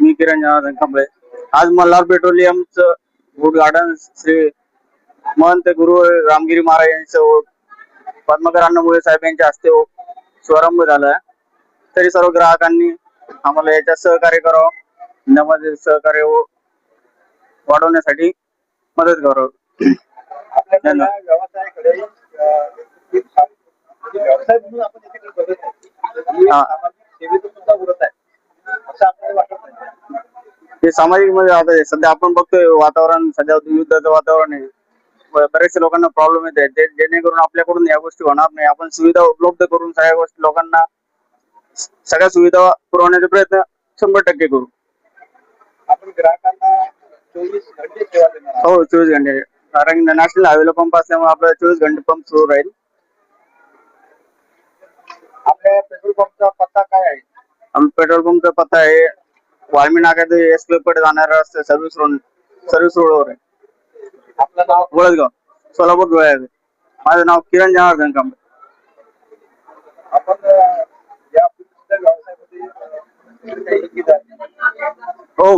मी किरण जनार्दन कांबळे. आज मल्हार पेट्रोलियमचं उद्घाटन श्री महंत गुरु रामगिरी महाराज यांचं पद्मकर अण्णामुळे साहेब यांच्या हस्ते शुभारंभ झाला. तरी सर्व ग्राहकांनी आम्हाला याच्यात सहकार्य करावं, यामध्ये सहकार्य वाढवण्यासाठी मदत करावं. हे सामाजिक मध्ये आता सध्या आपण बघतोय वातावरण, सध्या युद्धाचं वातावरण आहे. बरेचशा लोकांना प्रॉब्लेम येत आहेत, जेणेकरून आपल्याकडून या गोष्टी होणार नाही. आपण सुविधा उपलब्ध करून सगळ्या गोष्टी लोकांना सगळ्या सुविधा पुरवण्याचा प्रयत्न 100% करू. आपण ग्राहकांना 24 घंटे सेवा देणार. हो, 24 घंटे. कारण नॅशनल हायवेला पंप असल्यामुळे आपल्याला 24 घंटे पंप सुरू राहील. आपल्या पेट्रोल पंपचा पत्ता काय आहे? आमचा पेट्रोल पंपचा पत्ता आहे वाळमी नाका ते एसपी कडे जाणारा रस्ता, सर्व्हिस रोडवर आहे. आपलं नाव? वळसगाव, सोलापूर धुळे. माझं नाव किरण जनार्दन कांबळे. आपण या व्यवसायामध्ये हो,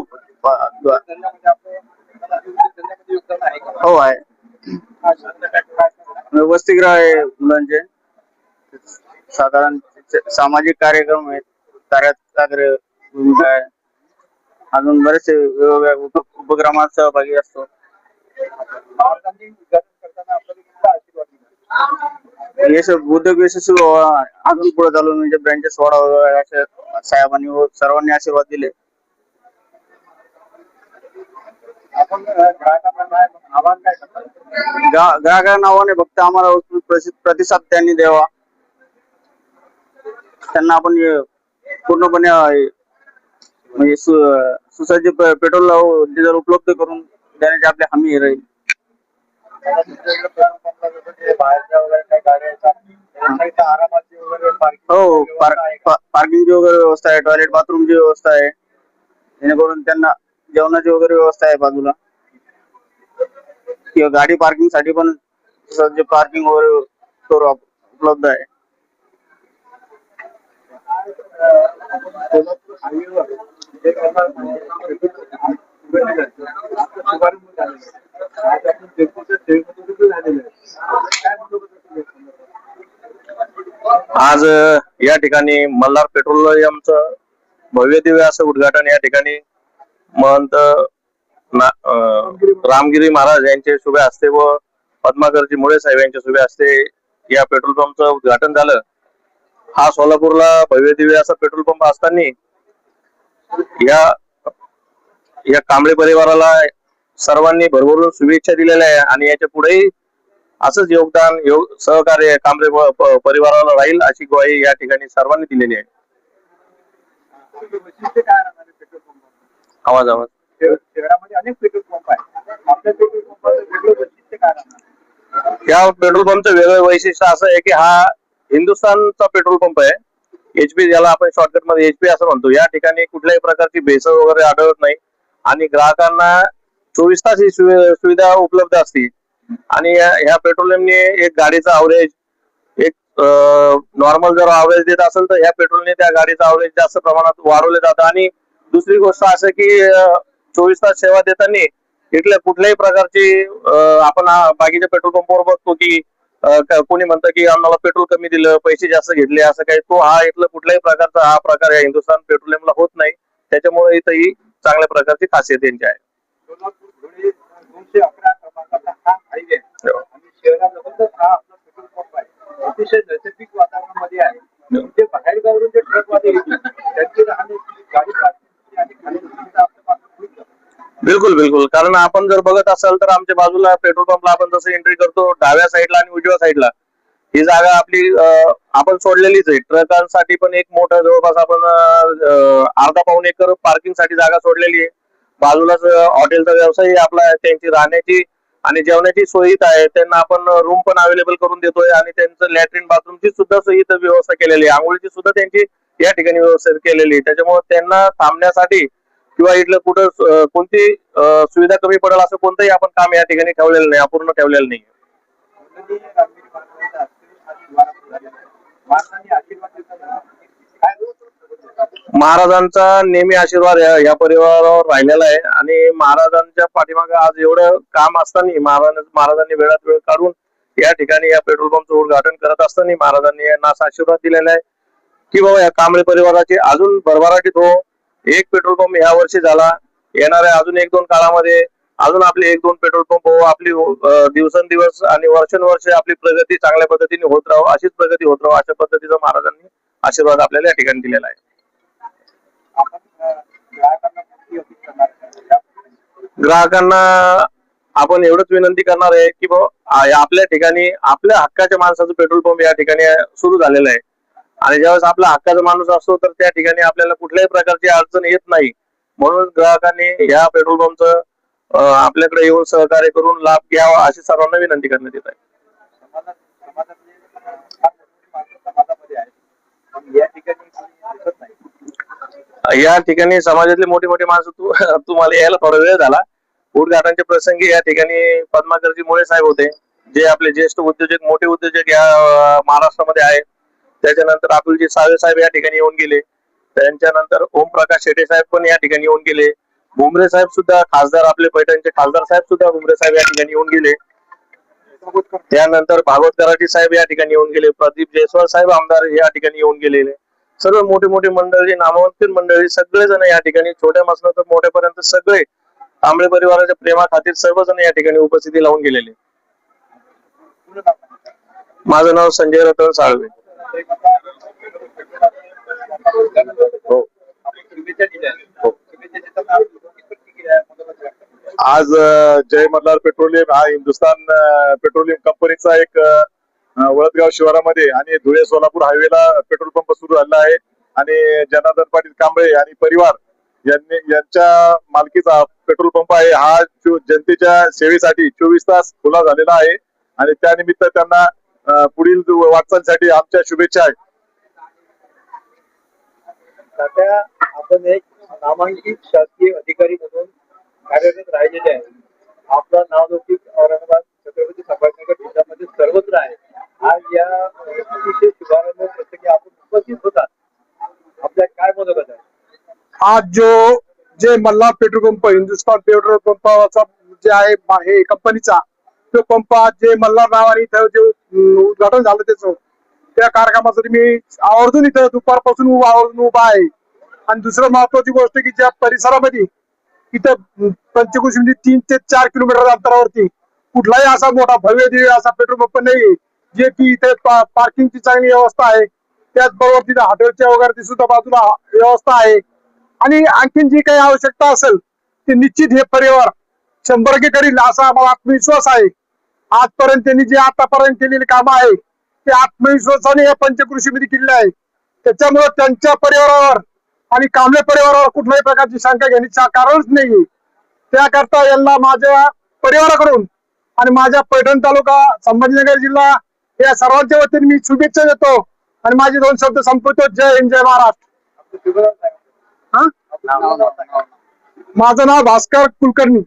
हो आहे. वसतिगृह आहे मुलांचे, साधारण सामाजिक कार्यक्रम आहेत, कार्यात भूमिका आहे. अजून बरेचसे वेगवेगळ्या उपक्रमात सहभागी असतो. यश उद्योग यशस्वी व्हावा, अजून पुढे चालून म्हणजे ब्रँचेस वाढावं असे साहेबांनी व सर्वांनी आशीर्वाद दिले. ग्राहकांना आव्हान आहे फक्त आम्हाला प्रतिसाद त्यांनी द्यावा. त्यांना आपण पूर्णपणे म्हणजे सुसज्ज पेट्रोल डिझेल उपलब्ध करून देण्याची आपली हमी राहील. हो, पार्किंगची वगैरे व्यवस्था आहे, टॉयलेट बाथरूमची व्यवस्था आहे, जेणेकरून त्यांना जेवणाची वगैरे व्यवस्था आहे बाजूला. किंवा गाडी पार्किंग साठी पण सज्ज पार्किंग वगैरे उपलब्ध आहे. आज या ठिकाणी मल्हार पेट्रोलियमचं भव्य दिव्य असं उद्घाटन या ठिकाणी महंत रामगिरी महाराज यांचे शुभ हस्ते व पद्माकरजी मुळे साहेब यांच्या शुभ हस्ते या पेट्रोल पंपचं उद्घाटन झालं. हा सोलापूरला भव्य दिव्य असा पेट्रोल पंप असताना या कांबळे परिवाराला सर्वांनी भरभरून शुभेच्छा दिलेल्या आहे आणि याच्या पुढेही असंच योगदान सहकार्य कांबळे परिवाराला राहील अशी ग्वाही या ठिकाणी सर्वांनी दिलेली आहे. आवाज शहरामध्ये अनेक पेट्रोल पंप आहेत, आपल्या पेट्रोल पंपाचं वेगळं वैशिष्ट्य काय राहणार? या पेट्रोल पंपचं वेगळं वैशिष्ट्य असं आहे की हा हिंदुस्थानचा पेट्रोल पंप आहे. HP, ज्याला आपण शॉर्टकट मध्ये HP असं म्हणतो. या ठिकाणी कुठल्याही प्रकारची भेसळ वगैरे आढळत नाही आणि ग्राहकांना 24 तास ही सुविधा उपलब्ध असते. आणि ह्या पेट्रोलियमने एक गाडीचा अवरेज एक नॉर्मल जर अवरेज देत असेल तर ह्या पेट्रोलने त्या गाडीचा अवरेज जास्त प्रमाणात वाढवले जातं. आणि दुसरी गोष्ट असं की 24 तास सेवा देताना इथल्या कुठल्याही प्रकारची आपण बाकीच्या पेट्रोल पंपावर बघतो की कोणी म्हणतं की आम्हाला पेट्रोल कमी दिलं, पैसे जास्त घेतले, असं काही तो हा इथलं कुठल्याही प्रकारचा हा प्रकार या हिंदुस्थान पेट्रोलियमला होत नाही. त्याच्यामुळे इथं ही चांगल्या प्रकारची खासियत यांची आहे. सोलापूर धुळे 211 क्रमांकाचा हा हायवे आणि शहराजवळच हा आपला पेट्रोल पंप आहे. अतिशय नैसर्गिक वातावरणामध्ये आहे. म्हणजे बाहेर गावावरून जे ट्रकवाले येतील त्यांची राहण्याची, गाडी पार्किंगची आणि खाण्याची आपल्या बिलकुल बिलकुल. कारण आपण जर बघत असाल तर आमच्या बाजूला पेट्रोल पंपला आपण जसं एंट्री करतो डाव्या साईडला आणि उजव्या साईडला ही जागा आपली आपण सोडलेलीच आहे. ट्रकांसाठी पण एक मोठं जवळपास आपण अर्धा पाऊण एकर पार्किंग साठी जागा सोडलेली आहे. बाजूलाच हॉटेलचा व्यवसाय आपला, त्यांची राहण्याची आणि जेवणाची सोयी आहे. त्यांना आपण रूम पण अवेलेबल करून देतोय आणि त्यांचं लॅट्रिन बाथरूमची सुद्धा सोयी व्यवस्था केलेली आहे. आंघोळीची सुद्धा त्यांची या ठिकाणी व्यवस्था केलेली आहे. त्याच्यामुळे त्यांना थांबण्यासाठी किंवा इथलं कुठं कोणती सुविधा कमी पडेल असं कोणतंही आपण काम या ठिकाणी ठेवलेलं नाही, अपूर्ण ठेवलेलं नाही. महाराजांचा नेहमी आशीर्वाद या परिवारावर राहिलेला आहे आणि महाराजांच्या पाठीमागे आज एवढं काम असताना महाराजांनी वेळात वेळ काढून या ठिकाणी या पेट्रोल पंपचं उद्घाटन करत असताना महाराजांनी यांना असा आशीर्वाद दिलेला आहे की बाबा या कांबळे परिवाराची अजून भरभराटीत हो. एक पेट्रोल पंप ह्या वर्षी झाला, येणाऱ्या अजून 1-2 काळामध्ये अजून आपले 1-2 पेट्रोल पंप हो. आपली दिवसेंदिवस आणि वर्षानुवर्षे आपली प्रगती चांगल्या पद्धतीने होत राहो, अशीच प्रगती होत राहो, अशा पद्धतीचा महाराजांनी आशीर्वाद आपल्याला या ठिकाणी दिलेला आहे. आपण ग्राहकांना किती अपेक्षा करणार आहे? ग्राहकांना आपण एवढंच विनंती करणार आहे की आपल्या ठिकाणी आपल्या हक्काच्या माणसाचं पेट्रोल पंप या ठिकाणी सुरू झालेलं आहे आणि ज्यावेळेस आपला हक्काचा माणूस असतो तर त्या ठिकाणी आपल्याला कुठल्याही प्रकारची अडचण येत नाही. म्हणून ग्राहकांनी या पेट्रोल पंपचं आपल्याकडे येऊन सहकार्य करून लाभ घ्यावा अशी सर्वांना विनंती करण्यात येत आहे. समाजामध्ये आहे, पण या ठिकाणी कोणी दिसत नाही. या ठिकाणी समाजातले मोठे मोठे माणसं तुम्हाला यायला थोडा वेळ झाला. उद्घाटनच्या प्रसंगी या ठिकाणी पद्माकरजी मुळे साहेब होते, जे आपले ज्येष्ठ उद्योजक मोठे उद्योजक या महाराष्ट्रामध्ये आहेत. त्याच्यानंतर अतुलजी सावे साहेब या ठिकाणी येऊन गेले. त्यांच्यानंतर ओमप्रकाश शेटे साहेब पण या ठिकाणी येऊन गेले. भुमरे साहेब सुद्धा खासदार, आपले पैठणचे खासदार साहेब सुद्धा भुमरे साहेब या ठिकाणी येऊन गेले. त्यानंतर भागवत कराटी साहेब या ठिकाणी येऊन गेले. प्रदीप जयस्वाल साहेब आमदार या ठिकाणी येऊन गेलेले. सर्व मोठे मोठे मंडळी, नामवंत मंडळी सगळेजण या ठिकाणी, छोट्या पासून तर मोठ्यापर्यंत सगळे कांबळे परिवाराच्या प्रेमा खातीर सर्वजण या ठिकाणी उपस्थिती लावून गेलेले. माझं नाव संजय रतन साळवे. हो. शुभेच्छा दिल्या. शुभेच्छा देताना किती प्रतिक्रिया आहे? आज जय मल्हार पेट्रोलियम हा हिंदुस्थान पेट्रोलियम कंपनीचा एक वळदगाव शिवारामध्ये आणि धुळे सोलापूर हायवेला पेट्रोल पंप सुरू झाला आहे आणि जनार्दन पाटील कांबळे आणि परिवार यांच्या मालकीचा पेट्रोल पंप आहे. हा जनतेच्या सेवेसाठी 24 तास खुला झालेला आहे आणि त्यानिमित्त त्यांना पुढील वाटचालीसाठी आमच्या शुभेच्छा आहेत. सध्या आपण एक नामांकित शासकीय अधिकारी म्हणून कार्यरत राहिलेले आहे. आपलं नावलौकिक औरंगाबाद, छत्रपती संभाजीनगर जिल्ह्यामध्ये सर्वत्र आहे. आज या अतिशय शुभारंभ प्रसंगी आपण उपस्थित होतात. आपल्या काय मनोगत आहे? आज जो जे Malhar petrol pump, Hindustan petrol पंपाचा जे आहे हे कंपनीचा तो पंप आज जे मल्हार नावाने इथं जे उद्घाटन झालं त्याचं, त्या कार्यक्रमासाठी मी आवर्जून इथं दुपारपासून आवर्जून उभा आहे. आणि दुसरं महत्वाची गोष्ट की ज्या परिसरामध्ये इथं पंचकृषी म्हणजे 3 ते 4 किलोमीटर अंतरावरती कुठलाही असा मोठा भव्य दिव्य असा पेट्रोल पंप नाही, जे की इथे पार्किंगची चांगली व्यवस्था आहे. त्याचबरोबर तिथे हॉटेलच्या वगैरे सुद्धा बाजूला व्यवस्था आहे. आणि आणखीन जी काही आवश्यकता असेल ते निश्चित हे परिवार 100% करील असा आम्हाला आत्मविश्वास आहे. आजपर्यंत त्यांनी जे आतापर्यंत केलेली कामं आहे ते आत्मविश्वासाने या पंचकृषीमध्ये केलेले आहे. त्याच्यामुळे त्यांच्या परिवारावर आणि कांबळे परिवारावर कुठल्याही प्रकारची शंका घेण्याचं कारणच नाही. त्याकरता यांना माझ्या परिवाराकडून आणि माझ्या पैठण तालुका, संभाजीनगर जिल्हा या सर्वांच्या वतीने मी शुभेच्छा देतो आणि माझे 2 शब्द संपवतो. जय हिंद, जय महाराष्ट्र. माझं नाव Bhaskar Kulkarni.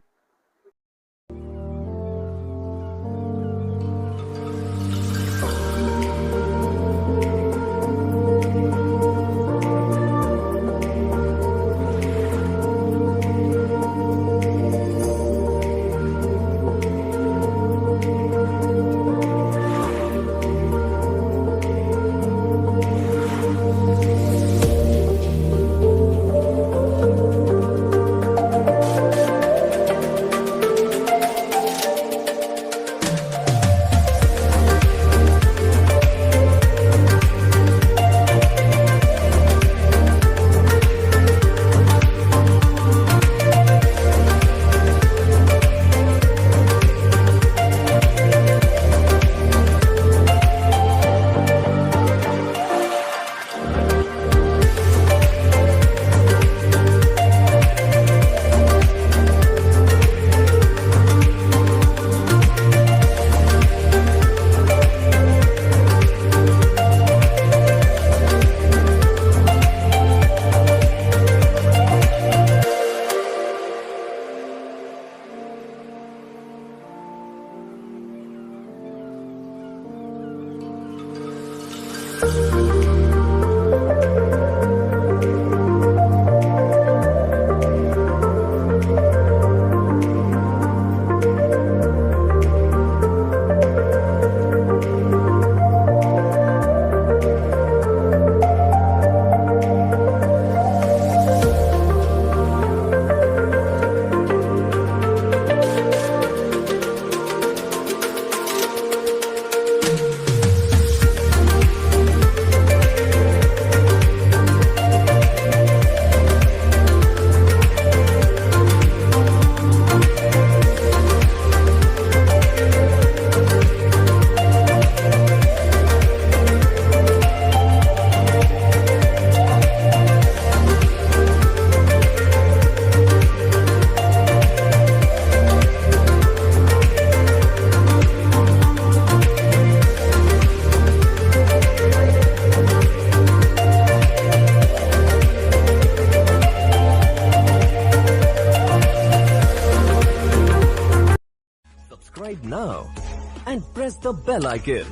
and press the bell icon.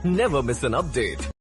Never miss an update.